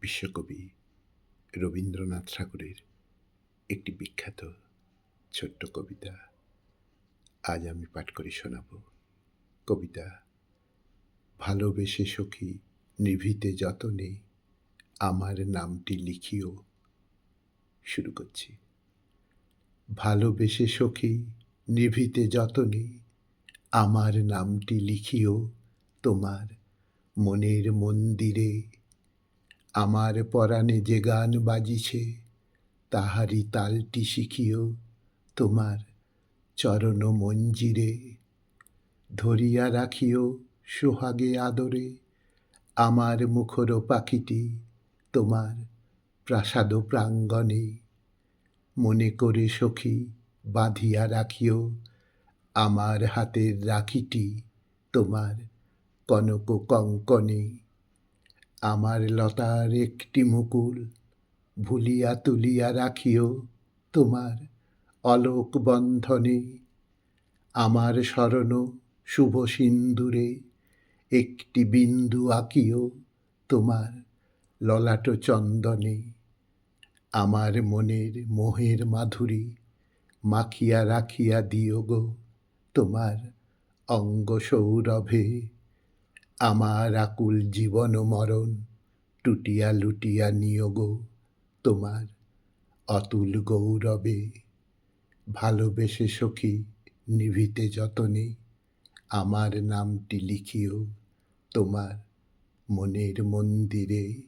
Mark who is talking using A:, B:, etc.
A: বিশ্বকবি রবীন্দ্রনাথ ঠাকুরের একটি বিখ্যাত ছোট্ট কবিতা আজ আমি পাঠ করে শোনাব। কবিতা ভালোবেসে সখী নিভিতে যতনে আমার নামটি লিখিও। শুরু করছি। ভালোবেসে সখী নিভিতে যতনে আমার নামটি লিখিও তোমার মনের মন্দিরে। আমার পরাণে যে গান বাজিছে তাহারি তালটি শিখিও তোমার চরণ মঞ্জিরে। ধরিয়া রাখিও সোহাগে আদরে আমার মুখর পাখিটি তোমার প্রাসাদ প্রাঙ্গণে। মনে করে সখী বাঁধিয়া রাখিও আমার হাতের রাখিটি তোমার কনক কঙ্কণে। আমার লতার একটি মুকুল ভুলিয়া তুলিয়া রাখিও তোমার অলোক বন্ধনে। আমার স্মরণ শুভ সিন্দুরে একটি বিন্দু আঁকিও তোমার ললাট চন্দনে। আমার মনের মোহের মাধুরী মাখিয়া রাখিয়া দিও গো তোমার অঙ্গ সৌরভে। আমার আকুল জীবন মরণ টুটিয়া লুটিয়া নিও গো তোমার অতুল গৌরবে। ভালোবেসে সখী নিভিতে যতনে আমার নামটি লিখিও তোমার মনের মন্দিরে।